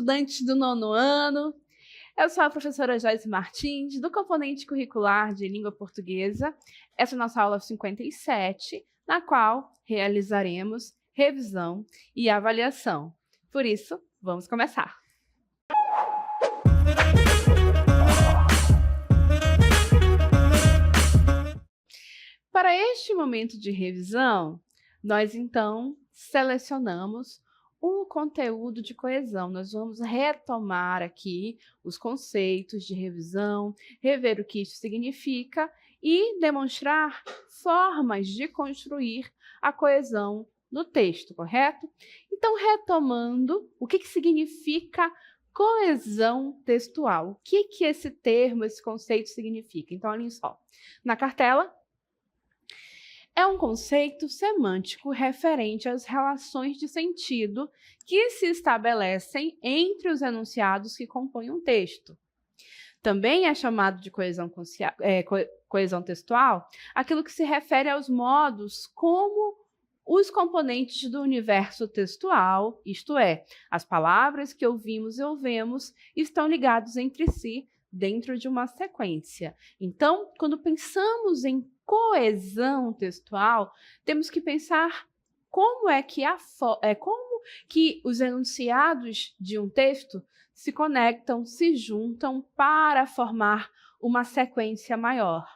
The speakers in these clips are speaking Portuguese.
estudantes do 9º ano. Eu sou a professora Joyce Martins, do componente curricular de língua portuguesa. Essa é a nossa aula 57, na qual realizaremos revisão e avaliação. Por isso, vamos começar! Para este momento de revisão, nós então selecionamos o conteúdo de coesão. Nós vamos retomar aqui os conceitos de revisão, rever o que isso significa e demonstrar formas de construir a coesão no texto, correto? Então, retomando, o que significa coesão textual? O que esse termo, esse conceito significa? Então, olhem só. Na cartela, é um conceito semântico referente às relações de sentido que se estabelecem entre os enunciados que compõem um texto. Também é chamado de coesão textual aquilo que se refere aos modos como os componentes do universo textual, isto é, as palavras que ouvimos e ouvemos, estão ligados entre si dentro de uma sequência. Então, quando pensamos em coesão textual, temos que pensar como é que os enunciados de um texto se conectam, se juntam para formar uma sequência maior.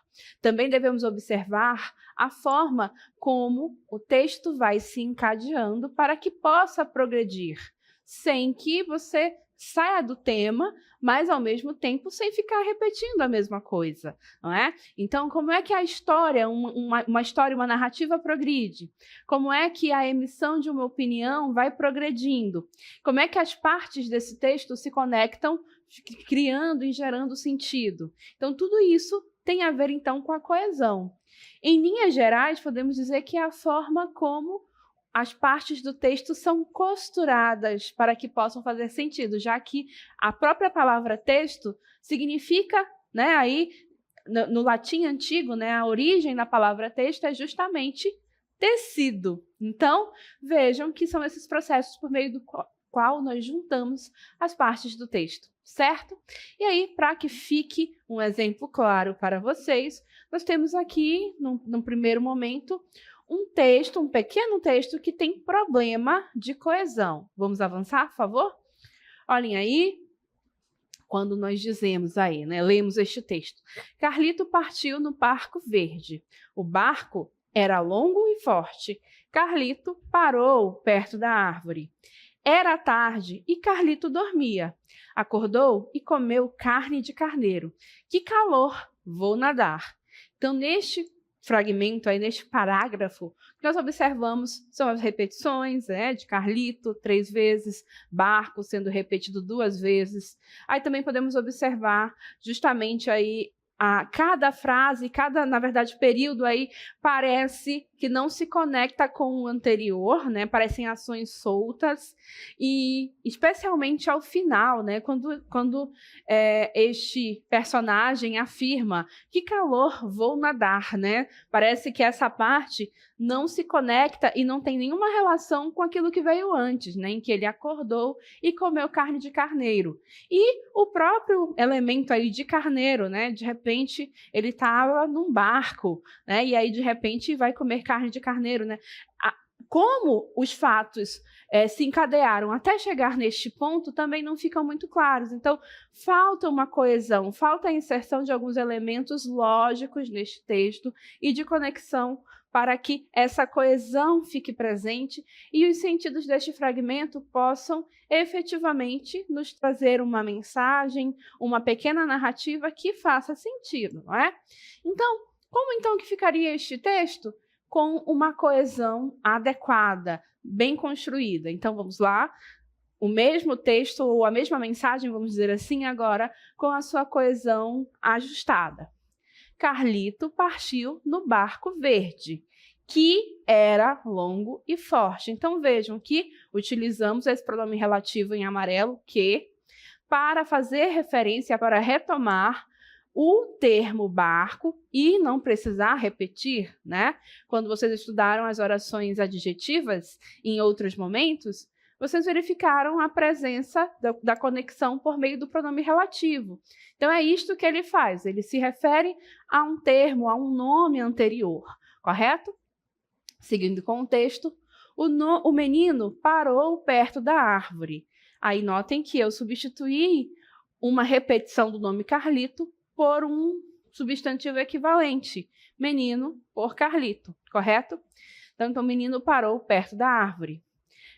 Também devemos observar a forma como o texto vai se encadeando para que possa progredir, sem que você saia do tema, mas ao mesmo tempo sem ficar repetindo a mesma coisa, não é? Então, como é que a história, uma narrativa progride? Como é que a emissão de uma opinião vai progredindo? Como é que as partes desse texto se conectam, criando e gerando sentido? Então, tudo isso tem a ver, então, com a coesão. Em linhas gerais, podemos dizer que é a forma como as partes do texto são costuradas para que possam fazer sentido, já que a própria palavra texto significa, né, aí, no latim antigo, né, a origem da palavra texto é justamente tecido. Então, vejam que são esses processos por meio do qual nós juntamos as partes do texto, certo? E aí, para que fique um exemplo claro para vocês, nós temos aqui, num primeiro momento, um pequeno texto que tem problema de coesão. Vamos avançar, por favor? Olhem aí, quando nós dizemos aí, né, lemos este texto. Carlito partiu no barco verde. O barco era longo e forte. Carlito parou perto da árvore. Era tarde e Carlito dormia. Acordou e comeu carne de carneiro. Que calor, vou nadar. Então, neste fragmento, aí neste parágrafo, que nós observamos são as repetições de Carlito 3 vezes, barco sendo repetido 2 vezes. Aí também podemos observar justamente aí cada frase, na verdade, período aí parece que não se conecta com o anterior, né? Parecem ações soltas e especialmente ao final, né? Quando este personagem afirma que calor, vou nadar, né? Parece que essa parte não se conecta e não tem nenhuma relação com aquilo que veio antes, né? Em que ele acordou e comeu carne de carneiro. E o próprio elemento aí de carneiro, né? De repente, ele estava num barco, né? E aí, de repente, vai comer carne de carneiro, né? Como os fatos se encadearam até chegar neste ponto também não ficam muito claros. Então, falta uma coesão, falta a inserção de alguns elementos lógicos neste texto e de conexão para que essa coesão fique presente e os sentidos deste fragmento possam efetivamente nos trazer uma mensagem, uma pequena narrativa que faça sentido, não é? Então, como então que ficaria este texto? Com uma coesão adequada, bem construída. Então, vamos lá. O mesmo texto, ou a mesma mensagem, vamos dizer assim, agora, com a sua coesão ajustada. Carlito partiu no barco verde, que era longo e forte. Então, vejam que utilizamos esse pronome relativo em amarelo, que, para fazer referência, para retomar o termo barco e não precisar repetir, né? Quando vocês estudaram as orações adjetivas em outros momentos, vocês verificaram a presença da conexão por meio do pronome relativo. Então, é isto que ele faz, ele se refere a um termo, a um nome anterior, correto? Seguindo com o texto, o menino parou perto da árvore. Aí notem que eu substituí uma repetição do nome Carlito por um substantivo equivalente, menino por Carlito, correto? Então, o menino parou perto da árvore.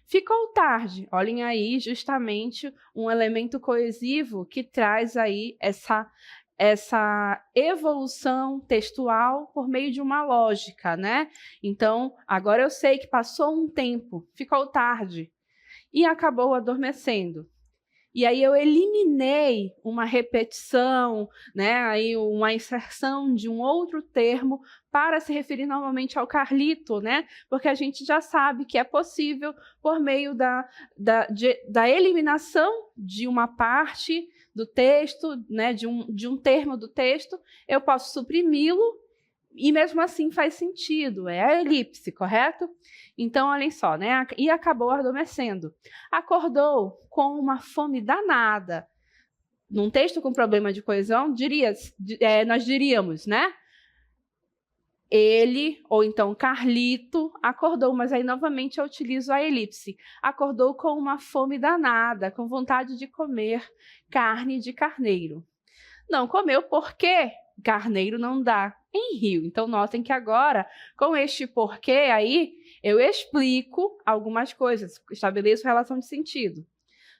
Ficou tarde. Olhem aí justamente um elemento coesivo que traz aí essa evolução textual por meio de uma lógica, né? Então, agora eu sei que passou um tempo, ficou tarde e acabou adormecendo. E aí eu eliminei uma repetição, né, aí uma inserção de um outro termo para se referir novamente ao Carlito, né? Porque a gente já sabe que é possível, por meio da eliminação de uma parte do texto, né, de um termo do texto, eu posso suprimi-lo e mesmo assim faz sentido, é a elipse, correto? Então, olhem só, né? E acabou adormecendo. Acordou com uma fome danada. Num texto com problema de coesão, nós diríamos, né? Ele, ou então Carlito, acordou, mas aí novamente eu utilizo a elipse. Acordou com uma fome danada, com vontade de comer carne de carneiro. Não comeu porque carneiro não dá em rio. Então, notem que agora, com este porquê aí, eu explico algumas coisas, estabeleço relação de sentido.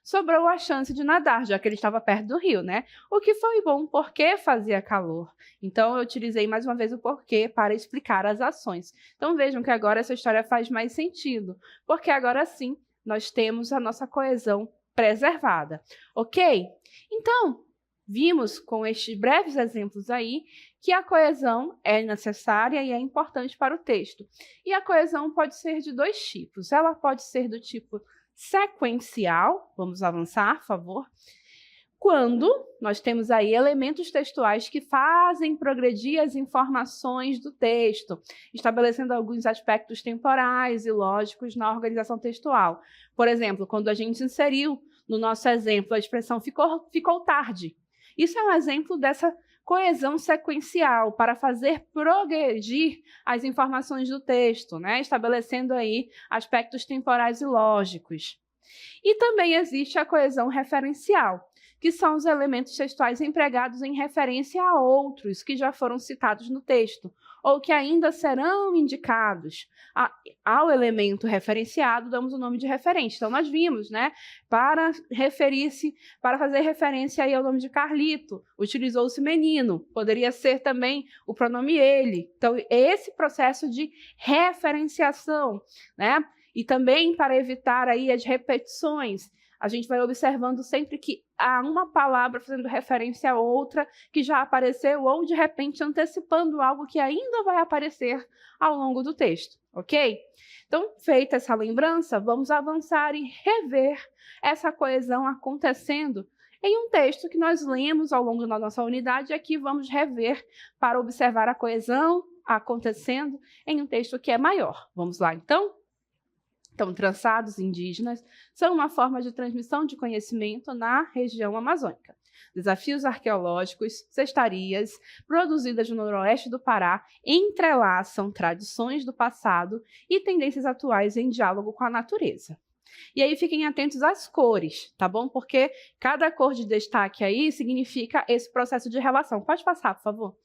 Sobrou a chance de nadar, já que ele estava perto do rio, né? O que foi bom porque fazia calor. Então, eu utilizei mais uma vez o porquê para explicar as ações. Então, vejam que agora essa história faz mais sentido, porque agora sim, nós temos a nossa coesão preservada, ok? Então, vimos com estes breves exemplos aí que a coesão é necessária e é importante para o texto. E a coesão pode ser de dois tipos. Ela pode ser do tipo sequencial, vamos avançar, por favor, quando nós temos aí elementos textuais que fazem progredir as informações do texto, estabelecendo alguns aspectos temporais e lógicos na organização textual. Por exemplo, quando a gente inseriu no nosso exemplo a expressão ficou tarde. Isso é um exemplo dessa coesão sequencial para fazer progredir as informações do texto, né? Estabelecendo aí aspectos temporais e lógicos. E também existe a coesão referencial, que são os elementos textuais empregados em referência a outros que já foram citados no texto, ou que ainda serão indicados. Ao elemento referenciado, damos o nome de referente. Então, nós vimos, né, para fazer referência aí ao nome de Carlito, utilizou-se menino, poderia ser também o pronome ele. Então, esse processo de referenciação, né? E também para evitar aí as repetições, a gente vai observando sempre que há uma palavra fazendo referência a outra que já apareceu ou, de repente, antecipando algo que ainda vai aparecer ao longo do texto, ok? Então, feita essa lembrança, vamos avançar e rever essa coesão acontecendo em um texto que nós lemos ao longo da nossa unidade e aqui vamos rever para observar a coesão acontecendo em um texto que é maior. Vamos lá, então? Então, trançados indígenas são uma forma de transmissão de conhecimento na região amazônica. Desafios arqueológicos, cestarias, produzidas no noroeste do Pará, entrelaçam tradições do passado e tendências atuais em diálogo com a natureza. E aí fiquem atentos às cores, tá bom? Porque cada cor de destaque aí significa esse processo de relação. Pode passar, por favor?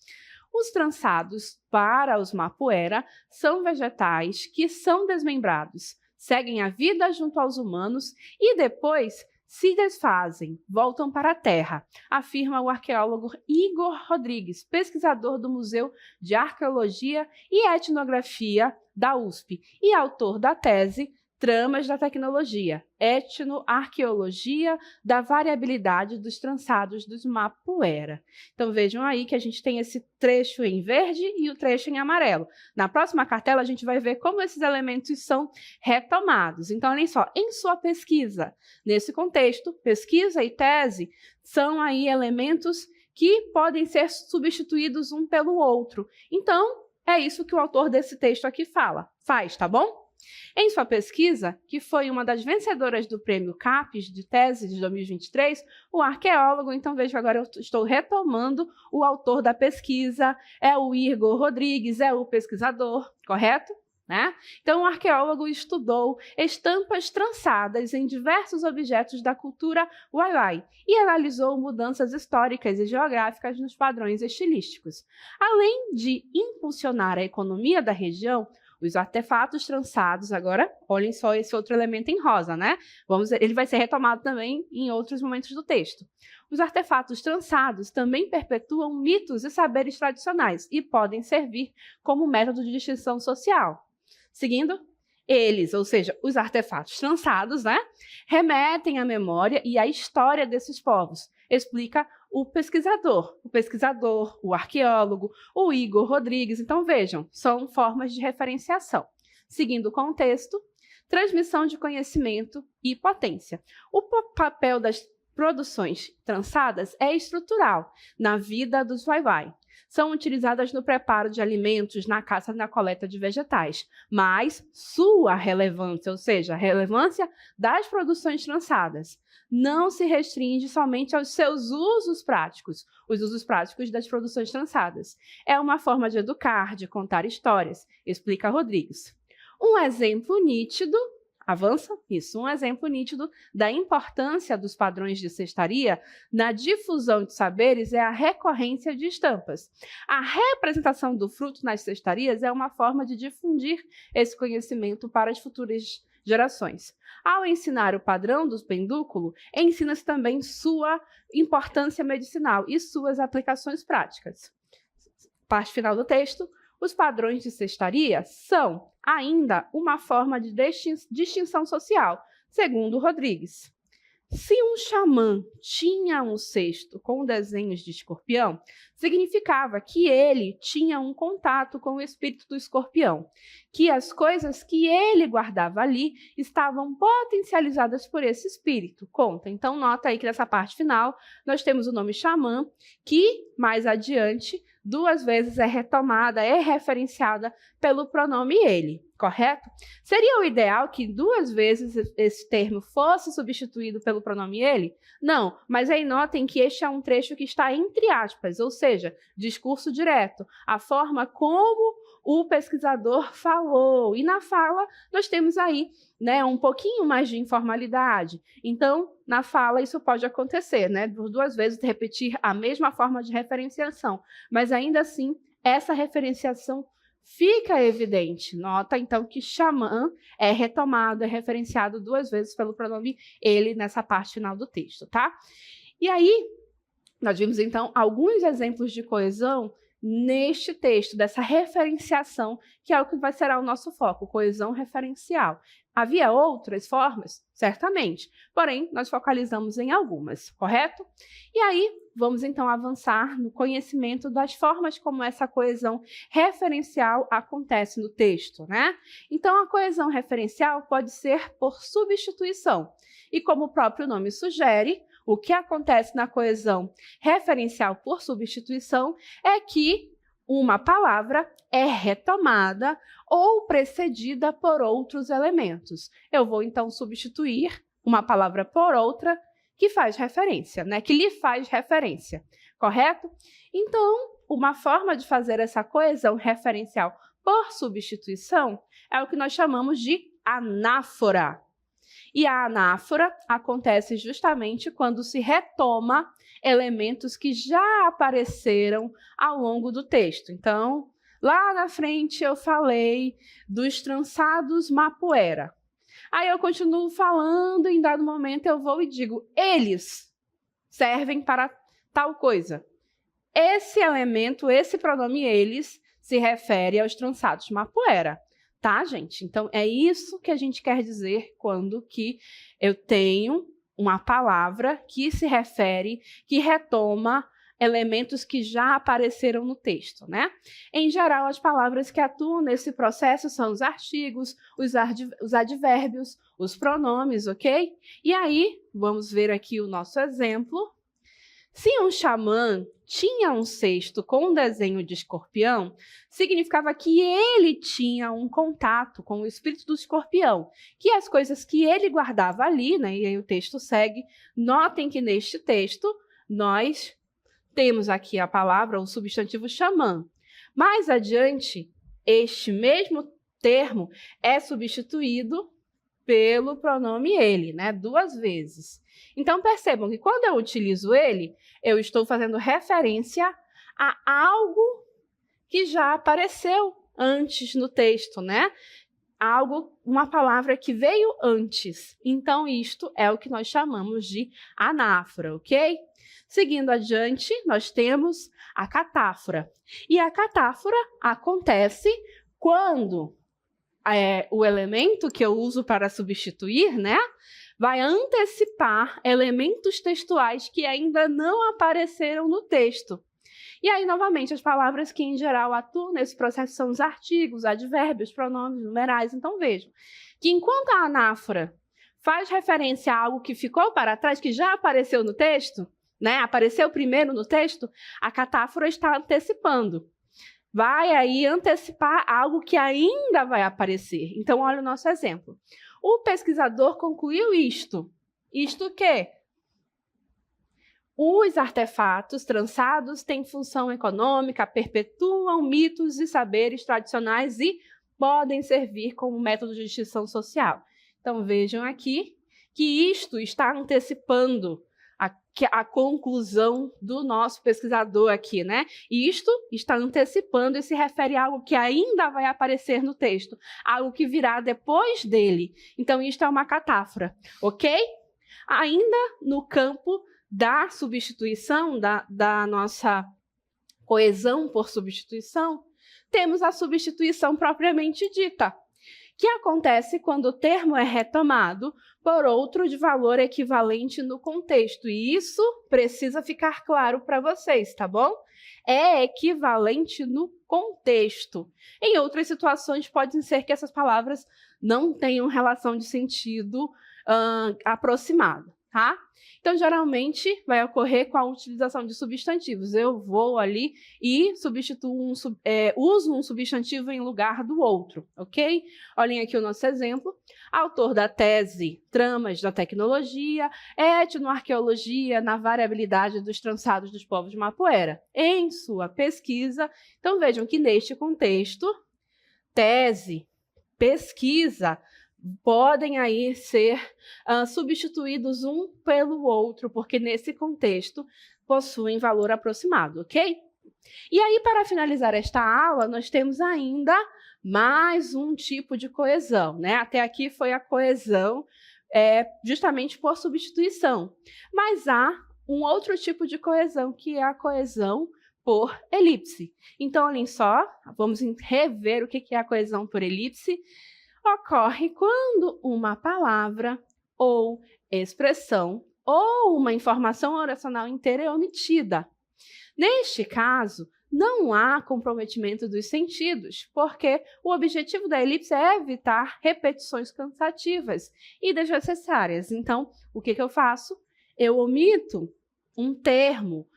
Os trançados, para os Mapuera, são vegetais que são desmembrados, seguem a vida junto aos humanos e depois se desfazem, voltam para a terra, afirma o arqueólogo Igor Rodrigues, pesquisador do Museu de Arqueologia e Etnografia da USP e autor da tese Tramas da Tecnologia, Etnoarqueologia da Variabilidade dos Trançados dos Mapuera. Então vejam aí que a gente tem esse trecho em verde e o trecho em amarelo. Na próxima cartela a gente vai ver como esses elementos são retomados. Então olhem só, em sua pesquisa, nesse contexto, pesquisa e tese são aí elementos que podem ser substituídos um pelo outro. Então é isso que o autor desse texto aqui faz, tá bom? Em sua pesquisa, que foi uma das vencedoras do Prêmio CAPES de Tese de 2023, o arqueólogo, então veja que agora eu estou retomando o autor da pesquisa, é o Igor Rodrigues, é o pesquisador, correto? Né? Então, o arqueólogo estudou estampas trançadas em diversos objetos da cultura Waiwai e analisou mudanças históricas e geográficas nos padrões estilísticos. Além de impulsionar a economia da região, os artefatos trançados, agora, olhem só esse outro elemento em rosa, né? Ele vai ser retomado também em outros momentos do texto. Os artefatos trançados também perpetuam mitos e saberes tradicionais e podem servir como método de distinção social. Seguindo, eles, ou seja, os artefatos trançados, né, remetem à memória e à história desses povos, explica o pesquisador, o arqueólogo, o Igor Rodrigues. Então, vejam, são formas de referenciação. Seguindo o contexto, transmissão de conhecimento e potência. O papel das produções trançadas é estrutural na vida dos Waiwai. São utilizadas no preparo de alimentos, na caça e na coleta de vegetais, mas sua relevância, ou seja, a relevância das produções trançadas, não se restringe somente aos seus usos práticos, os usos práticos das produções trançadas. É uma forma de educar, de contar histórias, explica Rodrigues. Um exemplo nítido Avança? Isso. Um exemplo nítido da importância dos padrões de cestaria na difusão de saberes é a recorrência de estampas. A representação do fruto nas cestarias é uma forma de difundir esse conhecimento para as futuras gerações. Ao ensinar o padrão do pendúculo, ensina-se também sua importância medicinal e suas aplicações práticas. Parte final do texto. Os padrões de cestaria são ainda uma forma de distinção social, segundo Rodrigues. Se um xamã tinha um cesto com desenhos de escorpião, significava que ele tinha um contato com o espírito do escorpião, que as coisas que ele guardava ali estavam potencializadas por esse espírito. Conta. Então, nota aí que nessa parte final nós temos o nome xamã, que mais adiante 2 vezes é retomada, é referenciada pelo pronome ele, correto? Seria o ideal que 2 vezes esse termo fosse substituído pelo pronome ele? Não, mas aí notem que este é um trecho que está entre aspas, ou seja, discurso direto, a forma como o pesquisador falou. E na fala nós temos aí, né, um pouquinho mais de informalidade. Então, na fala isso pode acontecer, né, por 2 vezes repetir a mesma forma de referenciação, mas ainda assim essa referenciação fica evidente. Nota, então, que xamã é retomado, é referenciado 2 vezes pelo pronome ele nessa parte final do texto, tá? E aí, nós vimos, então, alguns exemplos de coesão neste texto, dessa referenciação, que é o que vai ser o nosso foco, coesão referencial. Havia outras formas? Certamente, porém, nós focalizamos em algumas, correto? E aí, vamos então avançar no conhecimento das formas como essa coesão referencial acontece no texto, né? Então, a coesão referencial pode ser por substituição. E como o próprio nome sugere, o que acontece na coesão referencial por substituição é que uma palavra é retomada ou precedida por outros elementos. Eu vou, então, substituir uma palavra por outra que faz referência, né? Que lhe faz referência, correto? Então, uma forma de fazer essa coesão referencial por substituição é o que nós chamamos de anáfora. E a anáfora acontece justamente quando se retoma elementos que já apareceram ao longo do texto. Então, lá na frente eu falei dos trançados Mapuera. Aí eu continuo falando, em dado momento eu vou e digo, eles servem para tal coisa. Esse elemento, esse pronome eles, se refere aos trançados Mapuera. Tá, gente? Então, é isso que a gente quer dizer quando que eu tenho uma palavra que se refere, que retoma elementos que já apareceram no texto, né? Em geral, as palavras que atuam nesse processo são os artigos, os advérbios, os pronomes, ok? E aí, vamos ver aqui o nosso exemplo. Se um xamã tinha um cesto com um desenho de escorpião, significava que ele tinha um contato com o espírito do escorpião, que as coisas que ele guardava ali, né, e aí o texto segue, notem que neste texto nós temos aqui a palavra, o substantivo xamã. Mais adiante, este mesmo termo é substituído pelo pronome ele, né, 2 vezes. Então, percebam que quando eu utilizo ele, eu estou fazendo referência a algo que já apareceu antes no texto, né? Uma palavra que veio antes. Então, isto é o que nós chamamos de anáfora, ok? Seguindo adiante, nós temos a catáfora. E a catáfora acontece quando o elemento que eu uso para substituir, né, vai antecipar elementos textuais que ainda não apareceram no texto. E aí, novamente, as palavras que, em geral, atuam nesse processo são os artigos, advérbios, pronomes, numerais. Então, vejam que enquanto a anáfora faz referência a algo que ficou para trás, que já apareceu no texto, né, apareceu primeiro no texto, a catáfora está antecipando. Vai aí antecipar algo que ainda vai aparecer. Então, olha o nosso exemplo. O pesquisador concluiu isto. Isto o quê? Os artefatos trançados têm função econômica, perpetuam mitos e saberes tradicionais e podem servir como método de distinção social. Então, vejam aqui que isto está antecipando a conclusão do nosso pesquisador aqui, né? E isto está antecipando e se refere a algo que ainda vai aparecer no texto, algo que virá depois dele. Então, isto é uma catáfora, ok? Ainda no campo da substituição, da nossa coesão por substituição, temos a substituição propriamente dita, que acontece quando o termo é retomado por outro de valor equivalente no contexto. E isso precisa ficar claro para vocês, tá bom? É equivalente no contexto. Em outras situações, pode ser que essas palavras não tenham relação de sentido aproximada, tá? Então, geralmente, vai ocorrer com a utilização de substantivos. Eu vou ali e substituo uso um substantivo em lugar do outro, ok? Olhem aqui o nosso exemplo. Autor da tese Tramas da Tecnologia, Etnoarqueologia na Variabilidade dos Trançados dos Povos de Mapuera. Em sua pesquisa, então vejam que neste contexto, tese, pesquisa, podem aí ser substituídos um pelo outro, porque nesse contexto possuem valor aproximado, ok? E aí, para finalizar esta aula, nós temos ainda mais um tipo de coesão, né? Até aqui foi a coesão justamente por substituição, mas há um outro tipo de coesão, que é a coesão por elipse. Então, olhem só, vamos rever o que é a coesão por elipse. Ocorre quando uma palavra ou expressão ou uma informação oracional inteira é omitida. Neste caso, não há comprometimento dos sentidos, porque o objetivo da elipse é evitar repetições cansativas e desnecessárias. Então, o que eu faço? Eu omito um termo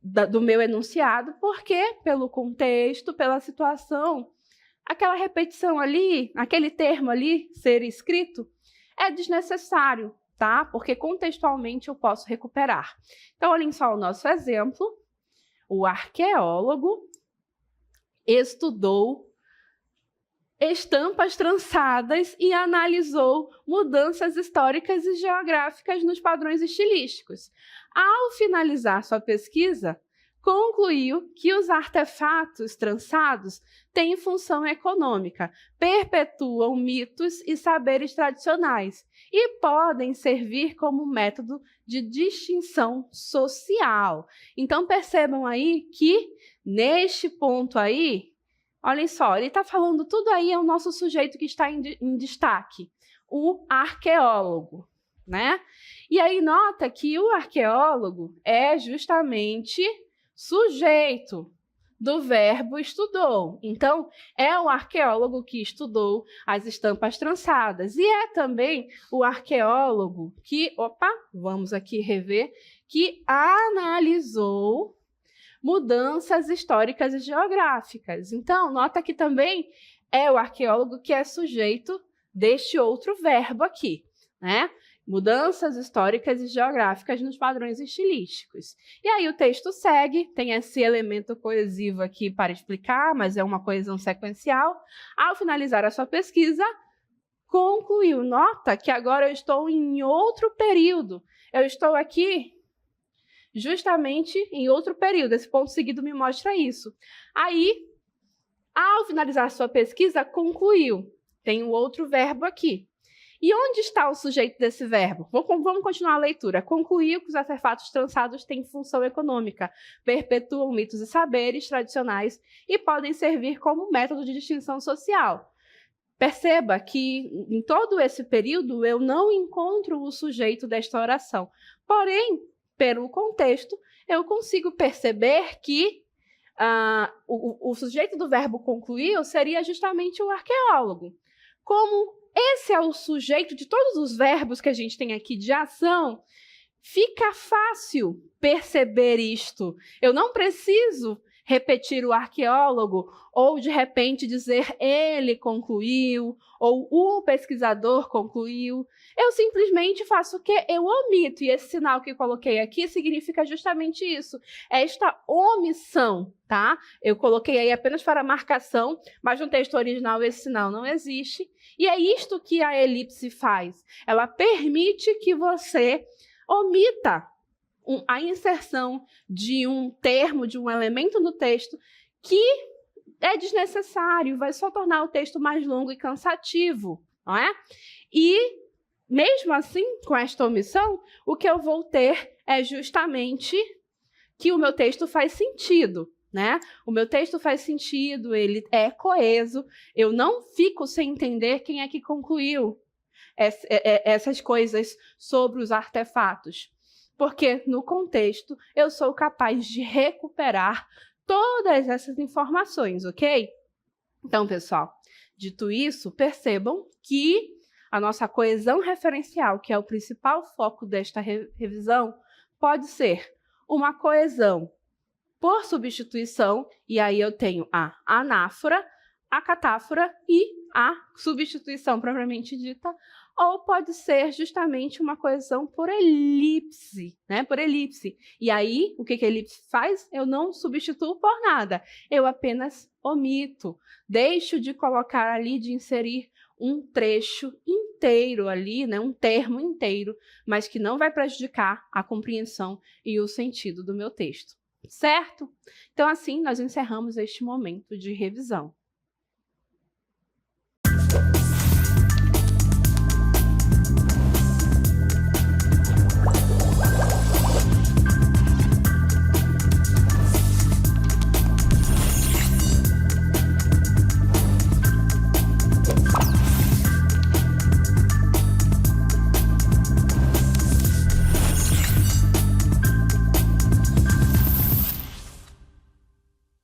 do meu enunciado, porque pelo contexto, pela situação, aquela repetição ali, aquele termo ali ser escrito, é desnecessário, tá? Porque contextualmente eu posso recuperar. Então, olhem só o nosso exemplo. O arqueólogo estudou estampas trançadas e analisou mudanças históricas e geográficas nos padrões estilísticos. Ao finalizar sua pesquisa, concluiu que os artefatos trançados têm função econômica, perpetuam mitos e saberes tradicionais e podem servir como método de distinção social. Então, percebam aí que, neste ponto aí, olhem só, ele está falando tudo aí, é o nosso sujeito que está em destaque, o arqueólogo, né? E aí, nota que o arqueólogo é justamente sujeito, do verbo estudou. Então, é o arqueólogo que estudou as estampas trançadas. E é também o arqueólogo que, vamos aqui rever, que analisou mudanças históricas e geográficas. Então, nota que também é o arqueólogo que é sujeito deste outro verbo aqui, né? Mudanças históricas e geográficas nos padrões estilísticos. E aí o texto segue, tem esse elemento coesivo aqui para explicar, mas é uma coesão sequencial. Ao finalizar a sua pesquisa, concluiu. Nota que agora eu estou em outro período. Eu estou aqui justamente em outro período. Esse ponto seguido me mostra isso. Aí, ao finalizar sua pesquisa, concluiu. Tem um outro verbo aqui. E onde está o sujeito desse verbo? Vamos continuar a leitura. Concluiu que os artefatos trançados têm função econômica, perpetuam mitos e saberes tradicionais e podem servir como método de distinção social. Perceba que em todo esse período eu não encontro o sujeito desta oração. Porém, pelo contexto, eu consigo perceber que o sujeito do verbo concluiu seria justamente o arqueólogo. Como esse é o sujeito de todos os verbos que a gente tem aqui de ação, fica fácil perceber isto. Eu não preciso repetir o arqueólogo ou, de repente, dizer ele concluiu ou o pesquisador concluiu. Eu simplesmente faço o quê? Eu omito. E esse sinal que eu coloquei aqui significa justamente isso. Esta omissão, tá? Eu coloquei aí apenas para marcação, mas no texto original esse sinal não existe. E é isto que a elipse faz. Ela permite que você omita a inserção de um termo, de um elemento no texto que é desnecessário, vai só tornar o texto mais longo e cansativo, não é? E, mesmo assim, com esta omissão, o que eu vou ter é justamente que o meu texto faz sentido, né? O meu texto faz sentido, ele é coeso, eu não fico sem entender quem é que concluiu essas coisas sobre os artefatos. Porque, no contexto, eu sou capaz de recuperar todas essas informações, ok? Então, pessoal, dito isso, percebam que a nossa coesão referencial, que é o principal foco desta revisão, pode ser uma coesão por substituição, e aí eu tenho a anáfora, a catáfora e a substituição propriamente dita, ou pode ser justamente uma coesão por elipse, né? Por elipse. E aí, o que a elipse faz? Eu não substituo por nada, eu apenas omito, deixo de colocar ali, de inserir um trecho inteiro ali, né? Um termo inteiro, mas que não vai prejudicar a compreensão e o sentido do meu texto. Certo? Então, assim, nós encerramos este momento de revisão.